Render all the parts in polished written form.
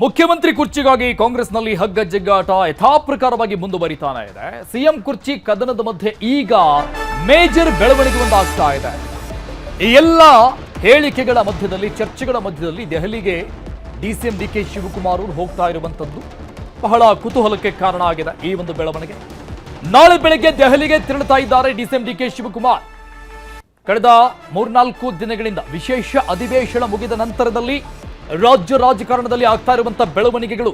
ಮುಖ್ಯಮಂತ್ರಿ ಕುರ್ಚಿಗಾಗಿ ಕಾಂಗ್ರೆಸ್ನಲ್ಲಿ ಹಗ್ಗಜಗ್ಗಾಟ ಯಥಾಪ್ರಕಾರವಾಗಿ ಮುಂದುವರಿತಾನೆ ಇದೆ. ಸಿಎಂ ಕುರ್ಚಿ ಕದನದ ಮಧ್ಯೆ ಈಗ ಮೇಜರ್ ಬೆಳವಣಿಗೆ ಒಂದಾಗ್ತಾ ಇದೆ. ಈ ಎಲ್ಲ ಹೇಳಿಕೆಗಳ ಮಧ್ಯದಲ್ಲಿ, ಚರ್ಚೆಗಳ ಮಧ್ಯದಲ್ಲಿ ದೆಹಲಿಗೆ ಡಿಸಿಎಂ ಡಿಕೆ ಶಿವಕುಮಾರ್ ಅವರು ಹೋಗ್ತಾ ಇರುವಂತದ್ದು ಬಹಳ ಕುತೂಹಲಕ್ಕೆ ಕಾರಣ ಆಗಿದೆ. ಈ ಒಂದು ಬೆಳವಣಿಗೆ ನಾಳೆ ಬೆಳಗ್ಗೆ ದೆಹಲಿಗೆ ತೆರಳುತ್ತಾ ಇದ್ದಾರೆ ಡಿಸಿಎಂ ಡಿಕೆ ಶಿವಕುಮಾರ್. ಕಳೆದ 3-4 ದಿನಗಳಿಂದ ವಿಶೇಷ ಅಧಿವೇಶನ ಮುಗಿದ ನಂತರದಲ್ಲಿ ರಾಜ್ಯ ರಾಜಕಾರಣದಲ್ಲಿ ಆಗ್ತಾ ಇರುವಂತಹ ಬೆಳವಣಿಗೆಗಳು,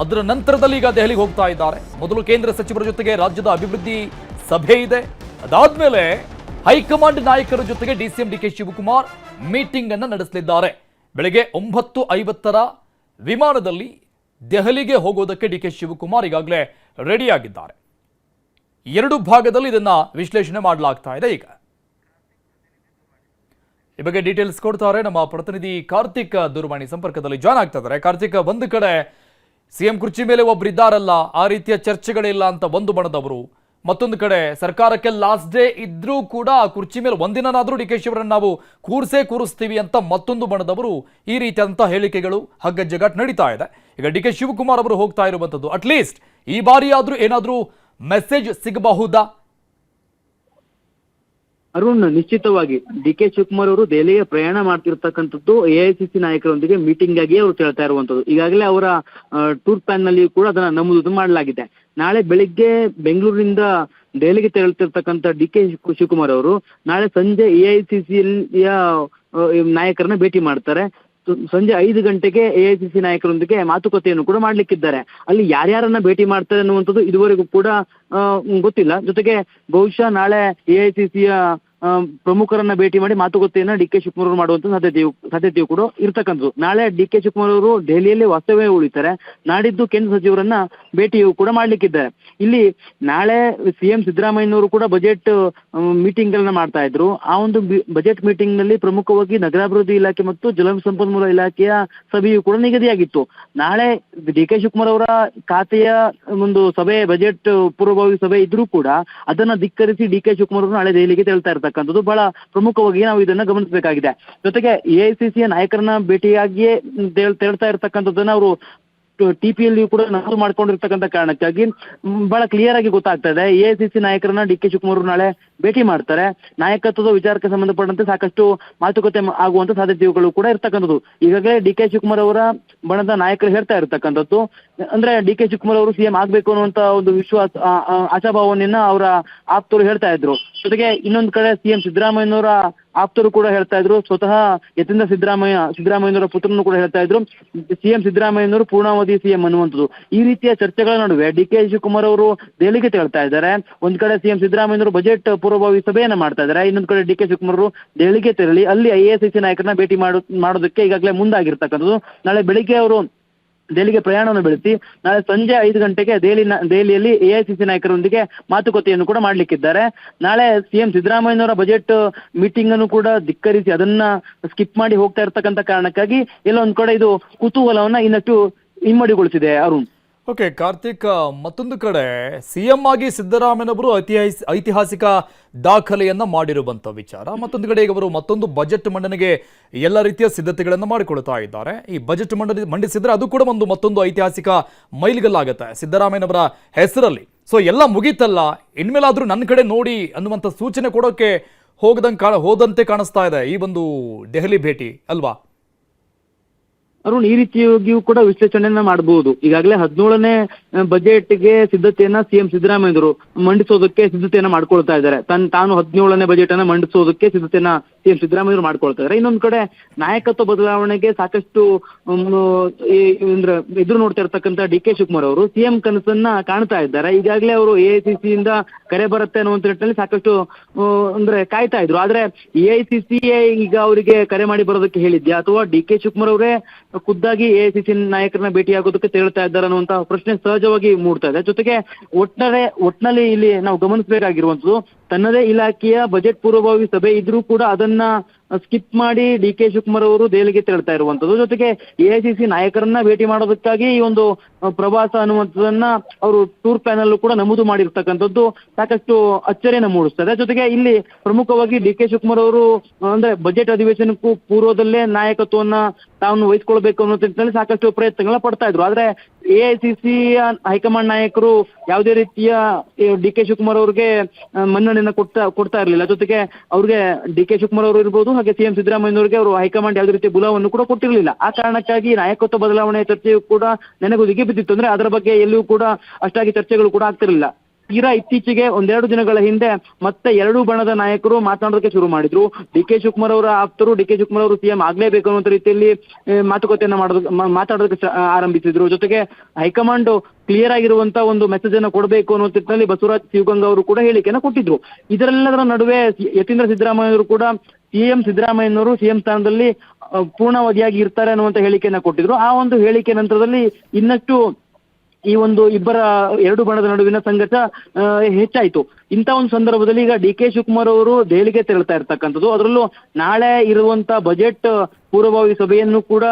ಅದರ ನಂತರದಲ್ಲಿ ಈಗ ದೆಹಲಿಗೆ ಹೋಗ್ತಾ ಇದ್ದಾರೆ. ಮೊದಲು ಕೇಂದ್ರ ಸಚಿವರ ಜೊತೆಗೆ ರಾಜ್ಯದ ಅಭಿವೃದ್ಧಿ ಸಭೆ ಇದೆ. ಅದಾದ್ಮೇಲೆ ಹೈಕಮಾಂಡ್ ನಾಯಕರ ಜೊತೆಗೆ ಡಿಸಿಎಂ ಡಿಕೆ ಶಿವಕುಮಾರ್ ಮೀಟಿಂಗ್ ಅನ್ನು ನಡೆಸಲಿದ್ದಾರೆ. ಬೆಳಗ್ಗೆ 9:50 ವಿಮಾನದಲ್ಲಿ ದೆಹಲಿಗೆ ಹೋಗೋದಕ್ಕೆ ಡಿಕೆ ಶಿವಕುಮಾರ್ ಈಗಾಗಲೇ ರೆಡಿಯಾಗಿದ್ದಾರೆ. 2 ಭಾಗದಲ್ಲಿ ಇದನ್ನ ವಿಶ್ಲೇಷಣೆ ಮಾಡಲಾಗ್ತಾ ಇದೆ. ಈಗ ಈ ಬಗ್ಗೆ ಡೀಟೇಲ್ಸ್ ಕೊಡ್ತಾರೆ ನಮ್ಮ ಪ್ರತಿನಿಧಿ ಕಾರ್ತಿಕ್. ದೂರವಾಣಿ ಸಂಪರ್ಕದಲ್ಲಿ ಜಾಯ್ನ್ ಆಗ್ತಾ ಇದ್ದಾರೆ. ಕಾರ್ತಿಕ್, ಒಂದು ಕಡೆ ಸಿಎಂ ಕುರ್ಚಿ ಮೇಲೆ ಒಬ್ರು ಇದ್ದಾರಲ್ಲ, ಆ ರೀತಿಯ ಚರ್ಚೆಗಳಿಲ್ಲ ಅಂತ ಒಂದು ಬಣದವರು, ಮತ್ತೊಂದು ಕಡೆ ಸರ್ಕಾರಕ್ಕೆ ಲಾಸ್ಟ್ ಡೇ ಇದ್ರೂ ಕೂಡ ಆ ಕುರ್ಚಿ ಮೇಲೆ ಒಂದಿನಾದ್ರೂ ಡಿ ಕೆ ಶಿವರನ್ನು ನಾವು ಕೂರಿಸ್ತೀವಿ ಅಂತ ಮತ್ತೊಂದು ಬಣದವರು, ಈ ರೀತಿಯಾದಂತಹ ಹೇಳಿಕೆಗಳು, ಹಗ್ಗಜಗ್ಗಾಟ ನಡೀತಾ ಇದೆ. ಈಗ ಡಿ ಕೆ ಶಿವಕುಮಾರ್ ಅವರು ಹೋಗ್ತಾ ಇರುವಂತದ್ದು, ಅಟ್ಲೀಸ್ಟ್ ಈ ಬಾರಿ ಆದ್ರೂ ಏನಾದ್ರೂ ಮೆಸೇಜ್ ಸಿಗಬಹುದಾ? ಅರುಣ್, ನಿಶ್ಚಿತವಾಗಿ ಡಿ ಕೆ ಶಿವಕುಮಾರ್ ಅವರು ದೆಹಲಿಗೆ ಪ್ರಯಾಣ ಮಾಡ್ತಿರ್ತಕ್ಕಂಥದ್ದು ಎಐಸಿಸಿ ನಾಯಕರೊಂದಿಗೆ ಮೀಟಿಂಗ್ ಆಗಿ ಅವರು ಹೇಳ್ತಾ ಇರುವಂತದ್ದು. ಈಗಾಗಲೇ ಅವರ ಟೂರ್ ಪ್ಲಾನ್ ನಲ್ಲಿ ಕೂಡ ಅದನ್ನ ನಮೂದು ಮಾಡಲಾಗಿದೆ. ನಾಳೆ ಬೆಳಿಗ್ಗೆ ಬೆಂಗಳೂರಿನಿಂದ ದೆಹಲಿಗೆ ತೆರಳುತ್ತಿರ್ತಕ್ಕಂಥ ಡಿ ಕೆ ಶಿವಕುಮಾರ್ ಅವರು ನಾಳೆ ಸಂಜೆ ಎಐಸಿಸಿಯ ನಾಯಕರನ್ನ ಭೇಟಿ ಮಾಡ್ತಾರೆ. ಸಂಜೆ 5 ಗಂಟೆಗೆ ಎಐಸಿಸಿ ನಾಯಕರೊಂದಿಗೆ ಮಾತುಕತೆಯನ್ನು ಕೂಡ ಮಾಡ್ಲಿಕ್ಕಿದ್ದಾರೆ. ಅಲ್ಲಿ ಯಾರ್ಯಾರನ್ನ ಭೇಟಿ ಮಾಡ್ತಾರೆ ಅನ್ನುವಂಥದ್ದು ಇದುವರೆಗೂ ಕೂಡ ಗೊತ್ತಿಲ್ಲ. ಜೊತೆಗೆ ಬಹುಶಃ ನಾಳೆ ಎಐಸಿಸಿಯ ಪ್ರಮುಖರನ್ನ ಭೇಟಿ ಮಾಡಿ ಮಾತುಕತೆಯನ್ನ ಡಿ ಕೆ ಶಿವಕುಮಾರ್ ಅವರು ಮಾಡುವಂತ ಸಾಧ್ಯತೆಯು ಕೂಡ ಇರ್ತಕ್ಕಂಥದ್ದು. ನಾಳೆ ಡಿ ಕೆ ಶಿವಕುಮಾರ್ ಅವರು ದೆಹಲಿಯಲ್ಲಿ ವಾಸ್ತವ್ಯ ಉಳಿತಾರೆ. ನಾಡಿದ್ದು ಕೇಂದ್ರ ಸಚಿವರನ್ನ ಭೇಟಿಯು ಕೂಡ ಮಾಡ್ಲಿಕ್ಕಿದ್ದಾರೆ. ಇಲ್ಲಿ ನಾಳೆ ಸಿಎಂ ಸಿದ್ದರಾಮಯ್ಯನವರು ಕೂಡ ಬಜೆಟ್ ಮೀಟಿಂಗ್ ಗಳನ್ನ ಮಾಡ್ತಾ ಇದ್ರು. ಆ ಒಂದು ಬಜೆಟ್ ಮೀಟಿಂಗ್ ನಲ್ಲಿ ಪ್ರಮುಖವಾಗಿ ನಗರಾಭಿವೃದ್ಧಿ ಇಲಾಖೆ ಮತ್ತು ಜಲಸಂಪನ್ಮೂಲ ಇಲಾಖೆಯ ಸಭೆಯು ಕೂಡ ನಿಗದಿಯಾಗಿತ್ತು. ನಾಳೆ ಡಿ ಕೆ ಶಿವಕುಮಾರ್ ಅವರ ಖಾತೆಯ ಒಂದು ಸಭೆ, ಬಜೆಟ್ ಪೂರ್ವಭಾವಿ ಸಭೆ ಇದ್ರೂ ಕೂಡ ಅದನ್ನ ಧಿಕ್ಕರಿಸಿ ಡಿ ಕೆ ಶಿವಕುಮಾರ್ ಅವರು ನಾಳೆ ದೆಹಲಿಗೆ ತೆರಳ್ತಾ ಇರ್ತಕ್ಕಂಥದ್ದು ಬಹಳ ಪ್ರಮುಖವಾಗಿ ನಾವು ಇದನ್ನ ಗಮನಿಸಬೇಕಾಗಿದೆ. ಜೊತೆಗೆ ಎಐಸಿಸಿಯ ನಾಯಕರನ್ನ ಭೇಟಿಯಾಗಿಯೇ ತೆರಳ್ತಾ ಇರ್ತಕ್ಕಂಥದ್ದನ್ನ ಅವರು ಟಿಪಿಯಲ್ಲಿ ಕೂಡ ನಮೂದು ಮಾಡ್ಕೊಂಡಿರ್ತಕ್ಕಂಥ ಕಾರಣಕ್ಕಾಗಿ ಬಹಳ ಕ್ಲಿಯರ್ ಆಗಿ ಗೊತ್ತಾಗ್ತಾ ಇದೆ. ಎಐಸಿಸಿ ನಾಯಕರನ್ನ ಡಿ ಕೆ ಶಿವಕುಮಾರ್ ನಾಳೆ ಭೇಟಿ ಮಾಡ್ತಾರೆ. ನಾಯಕತ್ವದ ವಿಚಾರಕ್ಕೆ ಸಂಬಂಧಪಟ್ಟಂತೆ ಸಾಕಷ್ಟು ಮಾತುಕತೆ ಆಗುವಂತ ಸಾಧ್ಯತೆಗಳು ಕೂಡ ಇರ್ತಕ್ಕಂಥದ್ದು. ಈಗಾಗಲೇ ಡಿ ಕೆ ಶಿವಕುಮಾರ್ ಅವರ ಬಣದ ನಾಯಕರು ಹೇಳ್ತಾ ಇರ್ತಕ್ಕಂಥದ್ದು ಅಂದ್ರೆ ಡಿ ಕೆ ಶಿವಕುಮಾರ್ ಅವರು ಸಿಎಂ ಆಗ್ಬೇಕು ಅನ್ನುವಂತ ಒಂದು ವಿಶ್ವಾಸ, ಆಶಾಭಾವನೆಯನ್ನ ಅವರ ಆಪ್ತರು ಹೇಳ್ತಾ ಇದ್ರು. ಜೊತೆಗೆ ಇನ್ನೊಂದು ಕಡೆ ಸಿಎಂ ಸಿದ್ದರಾಮಯ್ಯನವರ ಆಪ್ತರು ಕೂಡ ಹೇಳ್ತಾ ಇದ್ರು. ಸ್ವತಃ ಯತೀಂದ್ರ ಸಿದ್ದರಾಮಯ್ಯನವರ ಪುತ್ರನು ಕೂಡ ಹೇಳ್ತಾ ಇದ್ರು ಸಿಎಂ ಸಿದ್ದರಾಮಯ್ಯನವರು ಪೂರ್ಣಾವಧಿ ಸಿಎಂ ಅನ್ನುವಂಥದ್ದು. ಈ ರೀತಿಯ ಚರ್ಚೆಗಳ ನಡುವೆ ಡಿ ಕೆ ಶಿವಕುಮಾರ್ ಅವರು ದೆಹಲಿಗೆ ತೆರಳ್ತಾ ಇದ್ದಾರೆ. ಒಂದ್ ಕಡೆ ಸಿಎಂ ಸಿದ್ದರಾಮಯ್ಯನವರು ಬಜೆಟ್ ಪೂರ್ವಭಾವಿ ಸಭೆಯನ್ನ ಮಾಡ್ತಾ ಇದ್ದಾರೆ. ಇನ್ನೊಂದು ಕಡೆ ಡಿ ಕೆ ಶಿವಕುಮಾರ್ ಅವರು ದೆಹಲಿಗೆ ತೆರಳಿ ಅಲ್ಲಿ ಎಐಸಿಸಿ ನಾಯಕರನ್ನ ಭೇಟಿ ಮಾಡೋದಕ್ಕೆ ಈಗಾಗಲೇ ಮುಂದಾಗಿರ್ತಕ್ಕಂಥದ್ದು. ನಾಳೆ ಬೆಳಿಗ್ಗೆ ಅವರು ದೆಹಲಿಗೆ ಪ್ರಯಾಣವನ್ನು ಬೆಳೆಸಿ ನಾಳೆ ಸಂಜೆ 5 ಗಂಟೆಗೆ ದೆಹಲಿಯಲ್ಲಿ ಎಐಸಿಸಿ ನಾಯಕರೊಂದಿಗೆ ಮಾತುಕತೆಯನ್ನು ಕೂಡ ಮಾಡ್ಲಿಕ್ಕಿದ್ದಾರೆ. ನಾಳೆ ಸಿಎಂ ಸಿದ್ದರಾಮಯ್ಯನವರ ಬಜೆಟ್ ಮೀಟಿಂಗ್ ಅನ್ನು ಕೂಡ ಧಿಕ್ಕರಿಸಿ ಅದನ್ನ ಸ್ಕಿಪ್ ಮಾಡಿ ಹೋಗ್ತಾ ಇರ್ತಕ್ಕಂಥ ಕಾರಣಕ್ಕಾಗಿ ಎಲ್ಲ ಒಂದ್ ಕಡೆ ಇದು ಕುತೂಹಲವನ್ನ ಇನ್ನಷ್ಟು ಇಮ್ಮಡಿಗೊಳಿಸಿದೆ. ಅರುಣ್, ಓಕೆ ಕಾರ್ತಿಕ್, ಮತ್ತೊಂದು ಕಡೆ ಸಿಎಂ ಆಗಿ ಸಿದ್ದರಾಮಯ್ಯನವರು ಐತಿಹಾಸಿಕ ದಾಖಲೆಯನ್ನ ಮಾಡಿರುವಂತ ವಿಚಾರ, ಮತ್ತೊಂದು ಕಡೆ ಈಗ ಅವರು ಮತ್ತೊಂದು ಬಜೆಟ್ ಮಂಡನೆಗೆ ಎಲ್ಲ ರೀತಿಯ ಸಿದ್ಧತೆಗಳನ್ನು ಮಾಡಿಕೊಳ್ತಾ ಇದ್ದಾರೆ. ಈ ಬಜೆಟ್ ಮಂಡಿಸಿದ್ರೆ ಅದು ಕೂಡ ಮತ್ತೊಂದು ಐತಿಹಾಸಿಕ ಮೈಲಿಗಲ್ಲಾಗತ್ತೆ ಸಿದ್ದರಾಮಯ್ಯನವರ ಹೆಸರಲ್ಲಿ. ಸೊ ಎಲ್ಲ ಮುಗೀತಲ್ಲ, ಇನ್ಮೇಲಾದ್ರೂ ನನ್ನ ಕಡೆ ನೋಡಿ ಅನ್ನುವಂಥ ಸೂಚನೆ ಕೊಡೋಕೆ ಹೋದಂತೆ ಕಾಣಿಸ್ತಾ ಇದೆ ಈ ಒಂದು ದೆಹಲಿ ಭೇಟಿ ಅಲ್ವಾ? ಅರುಣ್, ಈ ರೀತಿಯಾಗಿಯೂ ಕೂಡ ವಿಶ್ಲೇಷಣೆಯನ್ನ ಮಾಡಬಹುದು. ಈಗಾಗಲೇ 17ನೇ ಬಜೆಟ್ಗೆ ಸಿದ್ಧತೆಯನ್ನ ಸಿಎಂ ಸಿದ್ದರಾಮಯ್ಯನವರು ಮಂಡಿಸೋದಕ್ಕೆ ಸಿದ್ಧತೆಯನ್ನ ಮಾಡ್ಕೊಳ್ತಾ ಇದ್ದಾರೆ. ತಾನು 17ನೇ ಬಜೆಟ್ ಅನ್ನ ಮಂಡಿಸೋದಕ್ಕೆ ಸಿದ್ಧತೆಯನ್ನ ಸಿಎಂ ಸಿದ್ದರಾಮಯ್ಯವರು ಮಾಡ್ಕೊಳ್ತಾ ಇದ್ದಾರೆ. ಇನ್ನೊಂದು ಕಡೆ ನಾಯಕತ್ವ ಬದಲಾವಣೆಗೆ ಸಾಕಷ್ಟು ಅಂದ್ರೆ ಎದುರು ನೋಡ್ತಾ ಇರ್ತಕ್ಕಂಥ ಡಿ ಕೆ ಶಿವಕುಮಾರ್ ಅವರು ಸಿಎಂ ಕನಸನ್ನ ಕಾಣ್ತಾ ಇದ್ದಾರೆ. ಈಗಾಗಲೇ ಅವರು ಎಐಸಿಸಿ ಇಂದ ಕರೆ ಬರುತ್ತೆ ಅನ್ನುವಂತ ನಿಟ್ಟಿನಲ್ಲಿ ಸಾಕಷ್ಟು ಅಂದ್ರೆ ಕಾಯ್ತಾ ಇದ್ರು. ಆದ್ರೆ ಎಐಸಿಸಿ ಈಗ ಅವರಿಗೆ ಕರೆ ಮಾಡಿ ಬರೋದಕ್ಕೆ ಹೇಳಿದ್ಯಾ ಅಥವಾ ಡಿ ಕೆ ಶಿವಕುಮಾರ್ ಅವರೇ ಖುದ್ದಾಗಿ ಎಐಸಿಸಿ ನಾಯಕರನ್ನ ಭೇಟಿಯಾಗೋದಕ್ಕೆ ತೆರಳ್ತಾ ಇದ್ದಾರೆ ಅನ್ನುವಂತ ಪ್ರಶ್ನೆ ಸಹಜ ಸಹಜವಾಗಿ ಮೂಡ್ತಾ ಇದೆ. ಜೊತೆಗೆ ಒಟ್ನಲ್ಲಿ ಇಲ್ಲಿ ನಾವು ಗಮನಿಸಬೇಕಾಗಿರುವಂತದ್ದು, ತನ್ನದೇ ಇಲಾಖೆಯ ಬಜೆಟ್ ಪೂರ್ವಭಾವಿ ಸಭೆ ಇದ್ರೂ ಕೂಡ ಅದನ್ನ ಸ್ಕಿಪ್ ಮಾಡಿ ಡಿ ಕೆ ಶಿವಕುಮಾರ್ ಅವರು ದೆಹಲಿಗೆ ತೆರಳ್ತಾ ಇರುವಂತದ್ದು. ಜೊತೆಗೆ ಎಐಸಿಸಿ ನಾಯಕರನ್ನ ಭೇಟಿ ಮಾಡೋದಕ್ಕಾಗಿ ಈ ಒಂದು ಪ್ರವಾಸ ಅನ್ನುವಂಥದ್ದನ್ನ ಅವರು ಟೂರ್ ಪ್ಲಾನ್ ಅಲ್ಲೂ ಕೂಡ ನಮೂದು ಮಾಡಿರ್ತಕ್ಕಂಥದ್ದು ಸಾಕಷ್ಟು ಅಚ್ಚರಿಯನ್ನು ಮೂಡಿಸ್ತದೆ. ಜೊತೆಗೆ ಇಲ್ಲಿ ಪ್ರಮುಖವಾಗಿ ಡಿ ಕೆ ಶಿವಕುಮಾರ್ ಅವರು ಅಂದ್ರೆ ಬಜೆಟ್ ಅಧಿವೇಶನಕ್ಕೂ ಪೂರ್ವದಲ್ಲೇ ನಾಯಕತ್ವವನ್ನ ತಾವು ವಹಿಸ್ಕೊಳ್ಬೇಕು ಅನ್ನೋ ನಿಟ್ಟಿನಲ್ಲಿ ಸಾಕಷ್ಟು ಪ್ರಯತ್ನಗಳನ್ನ ಪಡ್ತಾ ಇದ್ರು. ಆದ್ರೆ ಎಐಸಿಸಿ ಹೈಕಮಾಂಡ್ ನಾಯಕರು ಯಾವುದೇ ರೀತಿಯ ಡಿ ಕೆ ಶಿವಕುಮಾರ್ ಅವ್ರಿಗೆ ಮನ್ನಣೆಯನ್ನ ಕೊಡ್ತಾ ಇರಲಿಲ್ಲ. ಜೊತೆಗೆ ಅವ್ರಿಗೆ ಡಿ ಕೆ ಶಿವಕುಮಾರ್ ಅವರು ಇರ್ಬೋದು, ಹಾಗೆ ಸಿಎಂ ಸಿದ್ದರಾಮಯ್ಯ ಅವರಿಗೆ ಅವರು ಹೈಕಮಾಂಡ್ ಯಾವುದೇ ರೀತಿಯ ಬುಲಾವನ್ನು ಕೂಡ ಕೊಟ್ಟಿರಲಿಲ್ಲ. ಆ ಕಾರಣಕ್ಕಾಗಿ ನಾಯಕತ್ವ ಬದಲಾವಣೆ ಚರ್ಚೆಯು ಕೂಡ ನೆನೆಗುದಿಗೆ ಬಿದ್ದಿತ್ತು. ಅಂದ್ರೆ ಅದರ ಬಗ್ಗೆ ಎಲ್ಲಿಯೂ ಕೂಡ ಅಷ್ಟಾಗಿ ಚರ್ಚೆಗಳು ಕೂಡ ಆಗ್ತಿರಲಿಲ್ಲ. ತೀರಾ ಇತ್ತೀಚೆಗೆ ಒಂದೆರಡು ದಿನಗಳ ಹಿಂದೆ ಮತ್ತೆ ಎರಡೂ ಬಣದ ನಾಯಕರು ಮಾತನಾಡೋದಕ್ಕೆ ಶುರು ಮಾಡಿದ್ರು. ಡಿ ಕೆ ಶಿವಕುಮಾರ್ ಅವರ ಆಪ್ತರು ಡಿ ಕೆ ಶಿವಕುಮಾರ್ ಅವರು ಸಿಎಂ ಆಗ್ಲೇಬೇಕು ಅನ್ನೋ ರೀತಿಯಲ್ಲಿ ಮಾತುಕತೆಯನ್ನ ಮಾತಾಡೋದಕ್ಕೆ ಆರಂಭಿಸಿದ್ರು. ಜೊತೆಗೆ ಹೈಕಮಾಂಡ್ ಕ್ಲಿಯರ್ ಆಗಿರುವಂತ ಒಂದು ಮೆಸೇಜ್ ಅನ್ನು ಕೊಡಬೇಕು ಅನ್ನೋ ನಿಟ್ಟಿನಲ್ಲಿ ಬಸವರಾಜ್ ಶಿವಗಂಗಾ ಅವರು ಕೂಡ ಹೇಳಿಕೆಯನ್ನು ಕೊಟ್ಟಿದ್ರು. ಇದರೆಲ್ಲದರ ನಡುವೆ ಯತೀಂದ್ರ ಸಿದ್ದರಾಮಯ್ಯ ಅವರು ಕೂಡ ಸಿಎಂ ಸಿದ್ದರಾಮಯ್ಯನವರು ಸಿಎಂ ಸ್ಥಾನದಲ್ಲಿ ಪೂರ್ಣಾವಧಿಯಾಗಿ ಇರ್ತಾರೆ ಅನ್ನುವಂತ ಹೇಳಿಕೆಯನ್ನ ಕೊಟ್ಟಿದ್ರು. ಆ ಒಂದು ಹೇಳಿಕೆ ನಂತರದಲ್ಲಿ ಇನ್ನಷ್ಟು ಈ ಒಂದು ಎರಡು ಬಣದ ನಡುವಿನ ಸಂಘರ್ಷ ಹೆಚ್ಚಾಯಿತು. ಇಂಥ ಒಂದು ಸಂದರ್ಭದಲ್ಲಿ ಈಗ ಡಿ ಕೆ ಶಿವಕುಮಾರ್ ಅವರು ದೆಹಲಿಗೆ ತೆರಳ್ತಾ ಇರ್ತಕ್ಕಂಥದ್ದು, ಅದರಲ್ಲೂ ನಾಳೆ ಇರುವಂತ ಬಜೆಟ್ ಪೂರ್ವಭಾವಿ ಸಭೆಯನ್ನು ಕೂಡ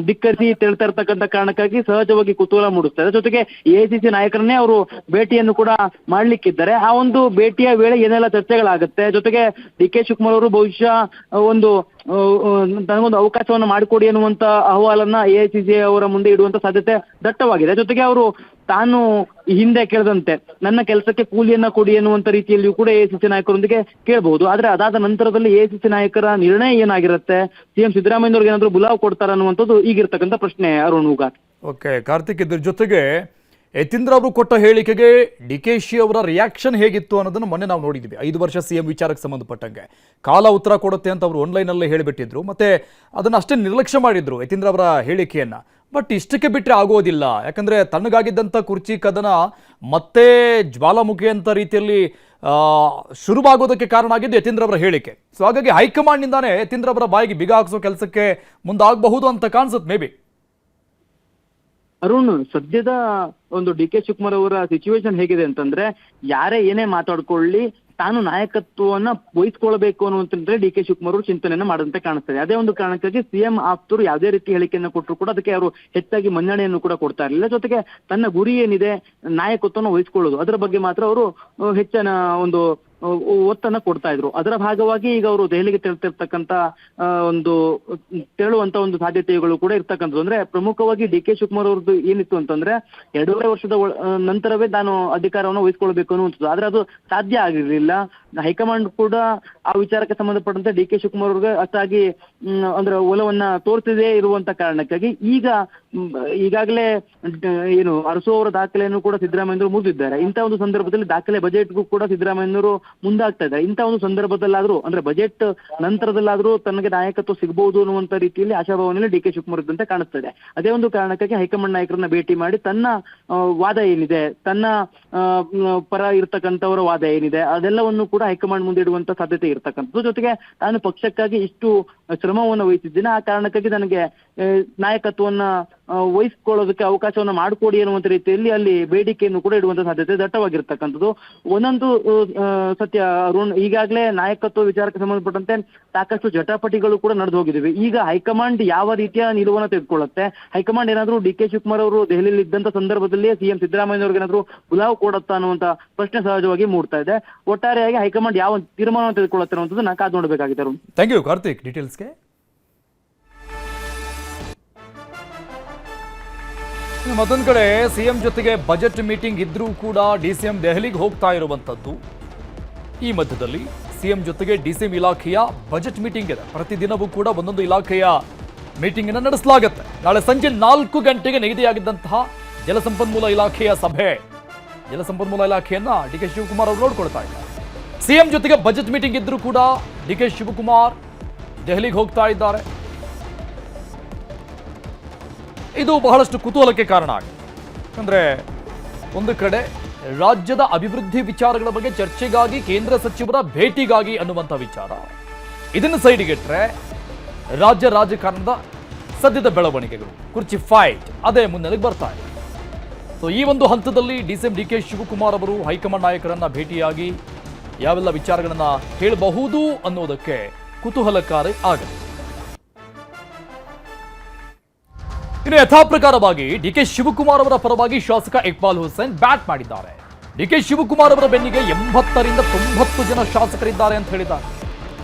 ಧಿಕ್ಕರಿಸಿ ತೆರಳ್ತಾ ಇರ್ತಕ್ಕಂಥ ಕಾರಣಕ್ಕಾಗಿ ಸಹಜವಾಗಿ ಕುತೂಹಲ ಮೂಡಿಸ್ತಾರೆ. ಜೊತೆಗೆ ಎಐಸಿಸಿ ನಾಯಕರನ್ನೇ ಅವರು ಭೇಟಿಯನ್ನು ಕೂಡ ಮಾಡ್ಲಿಕ್ಕಿದ್ದಾರೆ. ಆ ಒಂದು ಭೇಟಿಯ ವೇಳೆ ಏನೆಲ್ಲ ಚರ್ಚೆಗಳಾಗುತ್ತೆ, ಜೊತೆಗೆ ಡಿ ಕೆ ಶಿವಕುಮಾರ್ ಅವರು ಬಹುಶಃ ತನಗೊಂದು ಅವಕಾಶವನ್ನು ಮಾಡಿಕೊಡಿ ಅನ್ನುವಂತ ಅಹವಾಲನ್ನ ಎಐಸಿಸಿ ಅವರ ಮುಂದೆ ಇಡುವಂತ ಸಾಧ್ಯತೆ ದಟ್ಟವಾಗಿದೆ. ಜೊತೆಗೆ ಅವರು ತಾನು ಹಿಂದೆ ಕೇಳಿದಂತೆ ನನ್ನ ಕೆಲಸಕ್ಕೆ ಕೂಲಿಯನ್ನ ಕೊಡಿ ಅನ್ನುವಂತ ರೀತಿಯಲ್ಲಿಯೂ ಕೂಡ ಎಐಸಿಸಿ ನಾಯಕರೊಂದಿಗೆ ಕೇಳಬಹುದು. ಆದ್ರೆ ಅದಾದ ನಂತರದಲ್ಲಿ ಎಐಸಿಸಿ ನಾಯಕರ ನಿರ್ಣಯ ಏನಾಗಿರುತ್ತೆ, ಸಿಎಂ ಸಿದ್ದರಾಮಯ್ಯವ್ರಿಗೆ ಏನಾದ್ರು ಬುಲಾವ್ ಕೊಡ್ತಾರ ಅನ್ನುವಂಥದ್ದು ಈಗಿರ್ತಕ್ಕಂಥ ಪ್ರಶ್ನೆ. ಅರುಣ್ ಉಗಾರ್. ಓಕೆ ಕಾರ್ತಿಕ್, ಇದ್ರ ಜೊತೆಗೆ ಯತೀಂದ್ರ ಅವರು ಕೊಟ್ಟ ಹೇಳಿಕೆಗೆ ಡಿ ಕೆ ಶಿ ಅವರ ರಿಯಾಕ್ಷನ್ ಹೇಗಿತ್ತು ಅನ್ನೋದನ್ನು ಮೊನ್ನೆ ನಾವು ನೋಡಿದ್ವಿ. 5 ವರ್ಷ ಸಿಎಂ ವಿಚಾರಕ್ಕೆ ಸಂಬಂಧಪಟ್ಟಂಗೆ ಕಾಲ ಉತ್ತರ ಕೊಡುತ್ತೆ ಅಂತ ಅವರು ಆನ್ಲೈನಲ್ಲೇ ಹೇಳಿಬಿಟ್ಟಿದ್ರು. ಮತ್ತೆ ಅದನ್ನು ಅಷ್ಟೇ ನಿರ್ಲಕ್ಷ್ಯ ಮಾಡಿದ್ರು ಯತೀಂದ್ರ ಅವರ ಹೇಳಿಕೆಯನ್ನ. ಬಟ್ ಇಷ್ಟಕ್ಕೆ ಬಿಟ್ಟರೆ ಆಗೋದಿಲ್ಲ, ಯಾಕಂದರೆ ತಣ್ಣಗಾಗಿದ್ದಂಥ ಕುರ್ಚಿ ಕದನ ಮತ್ತೆ ಜ್ವಾಲಾಮುಖಿ ಅಂತ ರೀತಿಯಲ್ಲಿ ಶುರುವಾಗೋದಕ್ಕೆ ಕಾರಣ ಆಗಿದ್ದು ಯತೀಂದ್ರ ಅವರ ಹೇಳಿಕೆ. ಸೊ ಹಾಗಾಗಿ ಹೈಕಮಾಂಡ್ನಿಂದಾನೇ ಯತೀಂದ್ರ ಅವರ ಬಾಯಿಗೆ ಬಿಗ ಹಾಕಿಸೋ ಕೆಲಸಕ್ಕೆ ಮುಂದಾಗಬಹುದು ಅಂತ ಕಾಣಿಸುತ್ತೆ ಮೇ ಬಿ. ಅರುಣ್, ಸದ್ಯದ ಒಂದು ಡಿ ಕೆ ಶಿವಕುಮಾರ್ ಅವರ ಸಿಚುವೇಶನ್ ಹೇಗಿದೆ ಅಂತಂದ್ರೆ, ಯಾರೇ ಏನೇ ಮಾತಾಡ್ಕೊಳ್ಳಿ ತಾನು ನಾಯಕತ್ವವನ್ನ ವಹಿಸ್ಕೊಳ್ಬೇಕು ಅನ್ನುವಂತಂದ್ರೆ ಡಿ ಕೆ ಶಿವಕುಮಾರ್ ಅವರು ಚಿಂತನೆಯನ್ನ ಮಾಡದಂತೆ ಕಾಣಿಸ್ತದೆ. ಅದೇ ಒಂದು ಕಾರಣಕ್ಕಾಗಿ ಸಿಎಂ ಆಪ್ತರು ಯಾವುದೇ ರೀತಿ ಹೇಳಿಕೆಯನ್ನು ಕೊಟ್ಟರು ಕೂಡ ಅದಕ್ಕೆ ಅವರು ಹೆಚ್ಚಾಗಿ ಮನ್ನಣೆಯನ್ನು ಕೂಡ ಕೊಡ್ತಾ ಇರಲಿಲ್ಲ. ಜೊತೆಗೆ ತನ್ನ ಗುರಿ ಏನಿದೆ ನಾಯಕತ್ವವನ್ನು ವಹಿಸ್ಕೊಳ್ಳೋದು, ಅದರ ಬಗ್ಗೆ ಮಾತ್ರ ಅವರು ಹೆಚ್ಚಿನ ಒಂದು ಒತ್ತನ್ನ ಕೊಡ್ತಾ ಇದ್ರು. ಅದರ ಭಾಗವಾಗಿ ಈಗ ಅವರು ದೆಹಲಿಗೆ ತೆರಳುವಂತ ಒಂದು ಸಾಧ್ಯತೆಗಳು ಕೂಡ ಇರ್ತಕ್ಕಂಥದ್ದು. ಅಂದ್ರೆ ಪ್ರಮುಖವಾಗಿ ಡಿ ಕೆ ಶಿವಕುಮಾರ್ ಅವ್ರದ್ದು ಏನಿತ್ತು ಅಂತಂದ್ರೆ 2.5 ವರ್ಷದ ನಂತರವೇ ನಾನು ಅಧಿಕಾರವನ್ನು ವಹಿಸ್ಕೊಳ್ಬೇಕು ಅನ್ನುವಂಥದ್ದು. ಆದ್ರೆ ಅದು ಸಾಧ್ಯ ಆಗಿರ್ಲಿಲ್ಲ. ಹೈಕಮಾಂಡ್ ಕೂಡ ಆ ವಿಚಾರಕ್ಕೆ ಸಂಬಂಧಪಟ್ಟಂತೆ ಡಿ ಕೆ ಶಿವಕುಮಾರ್ ಅವ್ರಿಗೆ ಅಷ್ಟಾಗಿ ಅಂದ್ರೆ ಒಲವನ್ನ ತೋರಿಸದೇ ಇರುವಂತ ಕಾರಣಕ್ಕಾಗಿ ಈಗಾಗಲೇ ಅರಸು ಅವರ ದಾಖಲೆಯನ್ನು ಕೂಡ ಸಿದ್ದರಾಮಯ್ಯನವರು ಮುರಿದಿದ್ದಾರೆ. ಇಂಥ ಒಂದು ಸಂದರ್ಭದಲ್ಲಿ ದಾಖಲೆ ಬಜೆಟ್ಗೂ ಕೂಡ ಸಿದ್ದರಾಮಯ್ಯನವರು ಮುಂದಾಗ್ತಾ ಇದ್ದಾರೆ. ಇಂಥ ಒಂದು ಸಂದರ್ಭದಲ್ಲಾದ್ರೂ ಅಂದ್ರೆ ಬಜೆಟ್ ನಂತರದಲ್ಲಾದ್ರೂ ತನಗೆ ನಾಯಕತ್ವ ಸಿಗಬಹುದು ಅನ್ನುವಂತ ರೀತಿಯಲ್ಲಿ ಆಶಾಭಾವನೆಯಲ್ಲಿ ಡಿ ಕೆ ಶಿವಕುಮಾರ್ ಇದ್ದಂತೆ ಕಾಣಿಸ್ತಾ ಇದೆ. ಅದೇ ಒಂದು ಕಾರಣಕ್ಕಾಗಿ ಹೈಕಮಾಂಡ್ ನಾಯಕರನ್ನ ಭೇಟಿ ಮಾಡಿ ತನ್ನ ವಾದ ಏನಿದೆ, ತನ್ನ ಪರ ಇರ್ತಕ್ಕಂಥವರ ವಾದ ಏನಿದೆ ಅದೆಲ್ಲವನ್ನು ಕೂಡ ಹೈಕಮಾಂಡ್ ಮುಂದೆ ಇಡುವಂತ ಸಾಧ್ಯತೆ ಇರ್ತಕ್ಕಂಥದ್ದು. ಜೊತೆಗೆ ನಾನು ಪಕ್ಷಕ್ಕಾಗಿ ಇಷ್ಟು ಶ್ರಮವನ್ನು ವಹಿಸಿದ್ದೇನೆ, ಆ ಕಾರಣಕ್ಕಾಗಿ ನನಗೆ ನಾಯಕತ್ವವನ್ನ ವಹಿಸ್ಕೊಳ್ಳೋದಕ್ಕೆ ಅವಕಾಶವನ್ನು ಮಾಡಿಕೊಡಿ ಅನ್ನುವಂತ ರೀತಿಯಲ್ಲಿ ಅಲ್ಲಿ ಬೇಡಿಕೆಯನ್ನು ಕೂಡ ಇಡುವಂತ ಸಾಧ್ಯತೆ ದಟ್ಟವಾಗಿರ್ತಕ್ಕಂಥದ್ದು. ಒಂದೊಂದು ಸತ್ಯ ಅರುಣ್, ಈಗಾಗಲೇ ನಾಯಕತ್ವ ವಿಚಾರಕ್ಕೆ ಸಂಬಂಧಪಟ್ಟಂತೆ ಸಾಕಷ್ಟು ಜಟಾಪಟಿಗಳು ಕೂಡ ನಡೆದು ಹೋಗಿದ್ದೀವಿ. ಈಗ ಹೈಕಮಾಂಡ್ ಯಾವ ರೀತಿಯ ನಿಲುವನ್ನು ತೆಗೆದುಕೊಳ್ಳುತ್ತೆ, ಹೈಕಮಾಂಡ್ ಏನಾದರೂ ಡಿ ಕೆ ಶಿವಕುಮಾರ್ ಅವರು ದೆಹಲಿಯಲ್ಲಿ ಇದ್ದಂತ ಸಂದರ್ಭದಲ್ಲಿ ಸಿಎಂ ಸಿದ್ದರಾಮಯ್ಯ ಅವ್ರಿಗೆ ಏನಾದರೂ ಬುಲಾವ್ ಕೊಡುತ್ತಾ ಅನ್ನುವಂತ ಪ್ರಶ್ನೆ ಸಹಜವಾಗಿ ಮೂಡ್ತಾ ಇದೆ. ಒಟ್ಟಾರೆಯಾಗಿ ಹೈಕಮಾಂಡ್ ಯಾವ ತೀರ್ಮಾನವನ್ನು ತೆಗೆದುಕೊಳ್ಳುತ್ತೆ ಅನ್ನುವಂಥದ್ದು ಕಾದು ನೋಡಬೇಕಾಗಿದೆ ಅರುಣ್. ಥ್ಯಾಂಕ್ ಯು ಕಾರ್ತಿಕ್ ಡೀಟೇಲ್ಸ್ಗೆ. ಮತ್ತೊಂದು ಕಡೆ ಸಿಎಂ ಜೊತೆಗೆ ಬಜೆಟ್ ಮೀಟಿಂಗ್ ಇದ್ರೂ ಕೂಡ ಡಿಸಿಎಂ ದೆಹಲಿಗೆ ಹೋಗ್ತಾ ಇರುವಂತದ್ದು. ಈ ಮಧ್ಯದಲ್ಲಿ ಸಿಎಂ ಜೊತೆಗೆ ಡಿಸಿಎಂ ಇಲಾಖೆಯ ಬಜೆಟ್ ಮೀಟಿಂಗ್ ಇದೆ. ಪ್ರತಿದಿನವೂ ಕೂಡ ಒಂದೊಂದು ಇಲಾಖೆಯ ಮೀಟಿಂಗ್ ಅನ್ನು ನಡೆಸಲಾಗುತ್ತೆ. ನಾಳೆ ಸಂಜೆ 4 ಗಂಟೆಗೆ ನಿಗದಿಯಾಗಿದ್ದಂತಹ ಜಲಸಂಪನ್ಮೂಲ ಇಲಾಖೆಯ ಸಭೆ, ಜಲಸಂಪನ್ಮೂಲ ಇಲಾಖೆಯನ್ನ ಡಿ ಕೆ ಶಿವಕುಮಾರ್ ಅವರು ನೋಡ್ಕೊಳ್ತಾ ಇದ್ದಾರೆ. ಸಿಎಂ ಜೊತೆಗೆ ಬಜೆಟ್ ಮೀಟಿಂಗ್ ಇದ್ರೂ ಕೂಡ ಡಿ ಕೆ ಶಿವಕುಮಾರ್ ದೆಹಲಿಗೆ ಹೋಗ್ತಾ ಇದ್ದಾರೆ. ಇದು ಬಹಳಷ್ಟು ಕುತೂಹಲಕ್ಕೆ ಕಾರಣ ಆಗಿದೆ. ಯಾಕಂದ್ರೆ ಒಂದು ಕಡೆ ರಾಜ್ಯದ ಅಭಿವೃದ್ಧಿ ವಿಚಾರಗಳ ಬಗ್ಗೆ ಚರ್ಚೆಗಾಗಿ ಕೇಂದ್ರ ಸಚಿವರ ಭೇಟಿಗಾಗಿ ಅನ್ನುವಂಥ ವಿಚಾರ, ಇದನ್ನು ಸೈಡಿಗಿಟ್ರೆ ರಾಜ್ಯ ರಾಜಕಾರಣದ ಸದ್ಯದ ಬೆಳವಣಿಗೆಗಳು, ಕುರ್ಚಿ ಫೈಟ್ ಅದೇ ಮುನ್ನೆಲೆಗೆ ಬರ್ತಾ ಇದೆ. ಸೊ ಈ ಒಂದು ಹಂತದಲ್ಲಿ ಡಿಸಿಎಂ ಡಿ ಕೆ ಶಿವಕುಮಾರ್ ಅವರು ಹೈಕಮಾಂಡ್ ನಾಯಕರನ್ನ ಭೇಟಿಯಾಗಿ ಯಾವೆಲ್ಲ ವಿಚಾರಗಳನ್ನ ಹೇಳಬಹುದು ಅನ್ನೋದಕ್ಕೆ ಕುತೂಹಲಕಾರಿ ಆಗಿದೆ. ಇನ್ನು ಯಥಾಪ್ರಕಾರವಾಗಿ ಡಿ ಕೆ ಶಿವಕುಮಾರ್ ಅವರ ಪರವಾಗಿ ಶಾಸಕ ಇಕ್ಬಾಲ್ ಹುಸೇನ್ ಬ್ಯಾಟ್ ಮಾಡಿದ್ದಾರೆ. ಡಿ ಕೆ ಶಿವಕುಮಾರ್ ಅವರ ಬೆನ್ನಿಗೆ 80ರಿಂದ 90 ಜನ ಶಾಸಕರಿದ್ದಾರೆ ಅಂತ ಹೇಳಿದ್ದಾರೆ.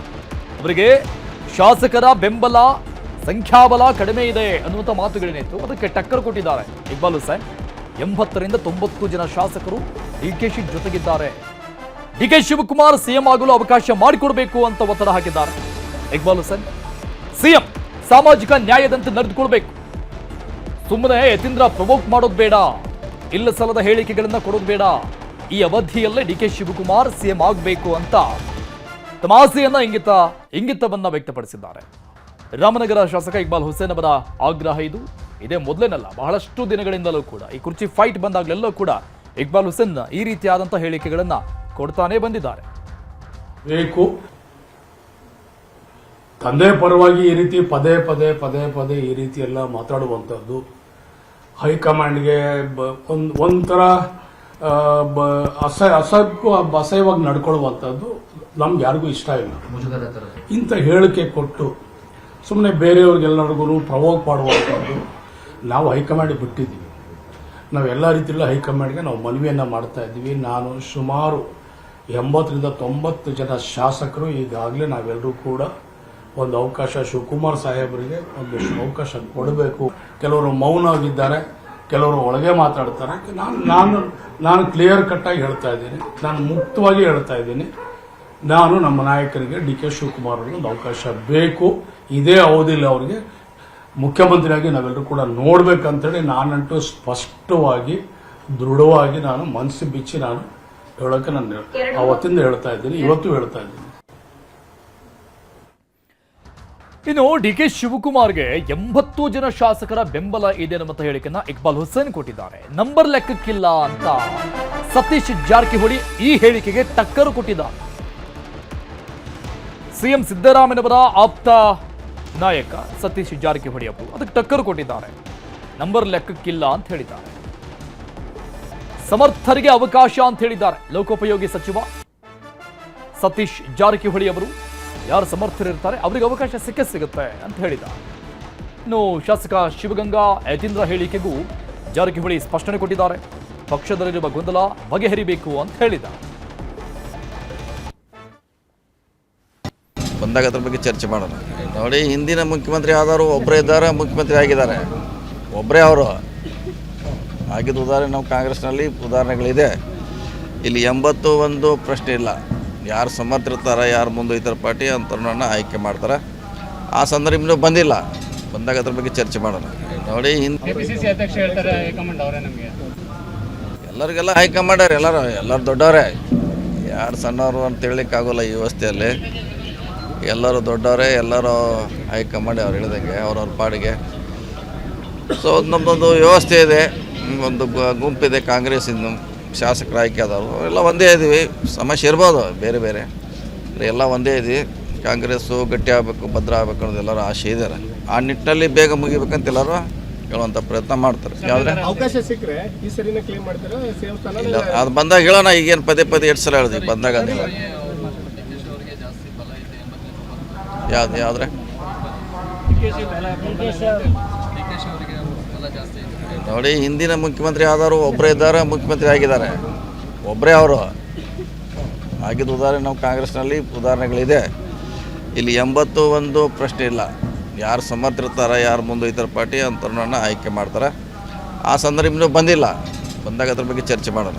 ಅವರಿಗೆ ಶಾಸಕರ ಬೆಂಬಲ ಸಂಖ್ಯಾಬಲ ಕಡಿಮೆ ಇದೆ ಅನ್ನುವಂಥ ಮಾತುಗಳೇನಿತ್ತು ಅದಕ್ಕೆ ಟಕ್ಕರ್ ಕೊಟ್ಟಿದ್ದಾರೆ ಇಕ್ಬಾಲ್ ಹುಸೇನ್. 80ರಿಂದ 90 ಜನ ಶಾಸಕರು ಡಿಕೆಶಿ ಜೊತೆಗಿದ್ದಾರೆ. ಡಿ ಕೆ ಶಿವಕುಮಾರ್ ಸಿಎಂ ಆಗಲು ಅವಕಾಶ ಮಾಡಿಕೊಡ್ಬೇಕು ಅಂತ ಒತ್ತಡ ಹಾಕಿದ್ದಾರೆ ಇಕ್ಬಾಲ್ ಹುಸೇನ್. ಸಿಎಂ ಸಾಮಾಜಿಕ ನ್ಯಾಯದಂತೆ ನಡೆದುಕೊಳ್ಬೇಕು, ಸುಮ್ಮನೆ ಯತೀಂದ್ರ ಪ್ರವೋಕ್ ಮಾಡೋದು ಬೇಡ, ಇಲ್ಲ ಸಲ್ಲದ ಹೇಳಿಕೆಗಳನ್ನ ಕೊಡೋದು ಬೇಡ. ಈ ಅವಧಿಯಲ್ಲೇ ಡಿ ಕೆ ಶಿವಕುಮಾರ್ ಸಿಎಂ ಆಗಬೇಕು ಅಂತ ತಮ್ಮ ಆಸೆಯನ್ನ ಇಂಗಿತವನ್ನ ವ್ಯಕ್ತಪಡಿಸಿದ್ದಾರೆ. ರಾಮನಗರ ಶಾಸಕ ಇಕ್ಬಾಲ್ ಹುಸೇನ್ ಅವರ ಆಗ್ರಹ ಇದು. ಇದೇ ಮೊದಲೇನಲ್ಲ, ಬಹಳಷ್ಟು ದಿನಗಳಿಂದಲೂ ಕೂಡ ಈ ಕುರ್ಚಿ ಫೈಟ್ ಬಂದಾಗಲೆಲ್ಲೂ ಕೂಡ ಇಕ್ಬಾಲ್ ಹುಸೇನ್ ಈ ರೀತಿಯಾದಂಥ ಹೇಳಿಕೆಗಳನ್ನ ಕೊಡ್ತಾನೆ ಬಂದಿದ್ದಾರೆ. ಬೇಕು ತಂದೆ ಪರವಾಗಿ ಈ ರೀತಿ ಪದೇ ಪದೇ ಈ ರೀತಿ ಎಲ್ಲ ಮಾತಾಡುವಂಥದ್ದು ಹೈಕಮಾಂಡ್ಗೆ ಒಂಥರ ಅಸಹ್ಯವಾಗಿ ನಡ್ಕೊಳ್ಳುವಂಥದ್ದು ನಮ್ಗೆ ಯಾರಿಗೂ ಇಷ್ಟ ಇಲ್ಲ. ಇಂಥ ಹೇಳಿಕೆ ಕೊಟ್ಟು ಸುಮ್ಮನೆ ಬೇರೆಯವ್ರಿಗೆಲ್ಲರಿಗೂ ಪ್ರವೋಕ್ ಮಾಡುವಂಥದ್ದು ನಾವು ಹೈಕಮಾಂಡಿಗೆ ಬಿಟ್ಟಿದ್ದೀವಿ. ನಾವು ಎಲ್ಲ ರೀತಿಯಲ್ಲೂ ಹೈಕಮಾಂಡ್ಗೆ ನಾವು ಮನವಿಯನ್ನು ಮಾಡ್ತಾ ಇದ್ದೀವಿ. ನಾನು ಸುಮಾರು 80ರಿಂದ 90 ಜನ ಶಾಸಕರು ಈಗಾಗಲೇ ನಾವೆಲ್ಲರೂ ಕೂಡ ಒಂದು ಅವಕಾಶ ಶಿವಕುಮಾರ್ ಸಾಹೇಬರಿಗೆ ಒಂದು ಅವಕಾಶ ಕೊಡಬೇಕು. ಕೆಲವರು ಮೌನ ಆಗಿದ್ದಾರೆ, ಕೆಲವರು ಒಳಗೆ ಮಾತಾಡ್ತಾರೆ. ನಾನು ಕ್ಲಿಯರ್ ಕಟ್ಟಾಗಿ ಹೇಳ್ತಾ ಇದ್ದೀನಿ, ನಾನು ಮುಕ್ತವಾಗಿ ಹೇಳ್ತಾ ಇದ್ದೀನಿ. ನಾನು ನಮ್ಮ ನಾಯಕರಿಗೆ ಡಿ ಕೆ ಶಿವಕುಮಾರ್ ಅವರಿಗೆ ಒಂದು ಅವಕಾಶ ಬೇಕು. ಇದೇ ಅವಧಿಯಲ್ಲಿ ಅವರಿಗೆ ಮುಖ್ಯಮಂತ್ರಿಯಾಗಿ ನಾವೆಲ್ಲರೂ ಕೂಡ ನೋಡ್ಬೇಕಂತೇಳಿ ನಾನಂತೂ ಸ್ಪಷ್ಟವಾಗಿ ದೃಢವಾಗಿ ನಾನು ಮನಸ್ಸು ಬಿಚ್ಚಿ ನಾನು ಹೇಳೋಕೆ ನಾನು ಅವತ್ತಿಂದ ಹೇಳ್ತಾ ಇದ್ದೀನಿ, ಇವತ್ತು ಹೇಳ್ತಾ ಇದ್ದೀನಿ. ಇನ್ನು ಡಿ ಕೆ ಶಿವಕುಮಾರ್ಗೆ 80 ಜನ ಶಾಸಕರ ಬೆಂಬಲ ಇದೆ ಅನ್ನುವಂಥ ಹೇಳಿಕೆಯನ್ನ ಇಕ್ಬಾಲ್ ಹುಸೇನ್ ಕೊಟ್ಟಿದ್ದಾರೆ. ನಂಬರ್ ಲೆಕ್ಕಕ್ಕಿಲ್ಲ ಅಂತ ಸತೀಶ್ ಜಾರಕಿಹೊಳಿ ಈ ಹೇಳಿಕೆಗೆ ಟಕ್ಕರು ಕೊಟ್ಟಿದ್ದಾರೆ. ಸಿಎಂ ಸಿದ್ದರಾಮಯ್ಯನವರ ಆಪ್ತ ನಾಯಕ ಸತೀಶ್ ಜಾರಕಿಹೊಳಿ ಅವರು ಅದಕ್ಕೆ ಟಕ್ಕರು ಕೊಟ್ಟಿದ್ದಾರೆ. ನಂಬರ್ ಲೆಕ್ಕಕ್ಕಿಲ್ಲ ಅಂತ ಹೇಳಿದ್ದಾರೆ. ಸಮರ್ಥರಿಗೆ ಅವಕಾಶ ಅಂತ ಹೇಳಿದ್ದಾರೆ ಲೋಕೋಪಯೋಗಿ ಸಚಿವ ಸತೀಶ್ ಜಾರಕಿಹೊಳಿ ಅವರು. ಯಾರು ಸಮರ್ಥರಿರ್ತಾರೆ ಅವರಿಗೆ ಅವಕಾಶ ಸಿಗುತ್ತೆ ಅಂತ ಹೇಳಿದ್ದಾರೆ. ಇನ್ನು ಶಾಸಕ ಶಿವಗಂಗಾ ಯತೀಂದ್ರ ಹೇಳಿಕೆಗೂ ಜಾರಕಿಹೊಳಿ ಸ್ಪಷ್ಟನೆ ಕೊಟ್ಟಿದ್ದಾರೆ. ಪಕ್ಷದಲ್ಲಿರುವ ಗೊಂದಲ ಬಗೆಹರಿಬೇಕು ಅಂತ ಹೇಳಿದ್ದಾರೆ. ಬಂದಾಗ ಅದ್ರ ಬಗ್ಗೆ ಚರ್ಚೆ ಮಾಡೋಣ. ನೋಡಿ, ಹಿಂದಿನ ಮುಖ್ಯಮಂತ್ರಿ ಆದವರು ಒಬ್ಬರೇ ಇದ್ದಾರೆ, ಮುಖ್ಯಮಂತ್ರಿ ಆಗಿದ್ದಾರೆ, ಒಬ್ಬರೇ ಅವರು ಆಗಿದ್ದು ಉದಾಹರಣೆ ನಮ್ಮ ಕಾಂಗ್ರೆಸ್ನಲ್ಲಿ ಉದಾಹರಣೆಗಳಿದೆ. ಇಲ್ಲಿ 81 ಪ್ರಶ್ನೆ ಇಲ್ಲ. ಯಾರು ಸಮರ್ಥಿರ್ತಾರೆ, ಯಾರು ಮುಂದೊಯ್ತಾರೆ ಪಾರ್ಟಿ ಅಂತರನ್ನ ಆಯ್ಕೆ ಮಾಡ್ತಾರೆ. ಆ ಸಂದರ್ಭ ಇನ್ನೂ ಬಂದಿಲ್ಲ, ಬಂದಾಗ ಅದ್ರ ಬಗ್ಗೆ ಚರ್ಚೆ ಮಾಡೋಣ. ನೋಡಿ, ಎಲ್ಲರಿಗೆಲ್ಲ ಹೈಕಮಾಂಡ್ ಎಲ್ಲರೂ ದೊಡ್ಡವರೇ, ಯಾರು ಸಣ್ಣವರು ಅಂತ ಹೇಳಲಿಕ್ಕಾಗೋಲ್ಲ ಈ ವ್ಯವಸ್ಥೆಯಲ್ಲಿ. ಎಲ್ಲರೂ ದೊಡ್ಡವರೇ, ಎಲ್ಲರೂ ಹೈಕಮಾಂಡ್ ಅವ್ರು ಹೇಳಿದಂಗೆ ಅವ್ರವ್ರ ಪಾಡಿಗೆ. ಸೊ ನಮ್ಮದೊಂದು ವ್ಯವಸ್ಥೆ ಇದೆ, ಒಂದು ಗುಂಪಿದೆ ಕಾಂಗ್ರೆಸ್ಸಿಂದ ಶಾಸಕರು ಆಯ್ಕೆ ಆದವರು ಎಲ್ಲ ಒಂದೇ ಇದ್ದೀವಿ. ಸಮಸ್ಯೆ ಇರ್ಬೋದು ಬೇರೆ ಬೇರೆ, ಎಲ್ಲ ಒಂದೇ ಇದ್ದೀವಿ. ಕಾಂಗ್ರೆಸ್ಸು ಗಟ್ಟಿ ಆಗಬೇಕು, ಭದ್ರ ಆಗಬೇಕು ಅನ್ನೋದು ಎಲ್ಲರೂ ಆಸೆ ಇದ್ದಾರೆ. ಆ ನಿಟ್ಟಿನಲ್ಲಿ ಬೇಗ ಮುಗಿಬೇಕಂತ ಎಲ್ಲರೂ ಹೇಳುವಂಥ ಪ್ರಯತ್ನ ಮಾಡ್ತಾರೆ. ಯಾವುದೇ ಅವಕಾಶ ಸಿಕ್ಕರೆ ಈ ಸರಿನೇ ಕ್ಲೇಮ್ ಮಾಡ್ತಾರೆ ಇಲ್ಲ, ಅದು ಬಂದಾಗ ಹೇಳೋಣ. ಈಗೇನು ಪದೇ 2 ಸಲ ಹೇಳಿದ್ವಿ, ಬಂದಾಗ ಅಂದಿಲ್ಲ. ಯಾವುದ್ರೆ ನೋಡಿ, ಹಿಂದಿನ ಮುಖ್ಯಮಂತ್ರಿ ಆದವರು ಒಬ್ಬರೇ ಇದ್ದಾರೆ, ಮುಖ್ಯಮಂತ್ರಿ ಆಗಿದ್ದಾರೆ, ಒಬ್ಬರೇ ಅವರು ಆಗಿದ್ದು ಉದಾಹರಣೆ ನಮ್ಮ ಕಾಂಗ್ರೆಸ್ನಲ್ಲಿ ಉದಾಹರಣೆಗಳಿದೆ. ಇಲ್ಲಿ 81 ಪ್ರಶ್ನೆ ಇಲ್ಲ. ಯಾರು ಸಮರ್ಥಿರ್ತಾರೆ, ಯಾರು ಮುಂದೊಯ್ತಾರೆ ಪಾರ್ಟಿ ಅಂತರನ್ನ ಆಯ್ಕೆ ಮಾಡ್ತಾರೆ. ಆ ಸಂದರ್ಭ ಇನ್ನೂ ಬಂದಿಲ್ಲ, ಬಂದಾಗ ಅದ್ರ ಬಗ್ಗೆ ಚರ್ಚೆ ಮಾಡೋಣ.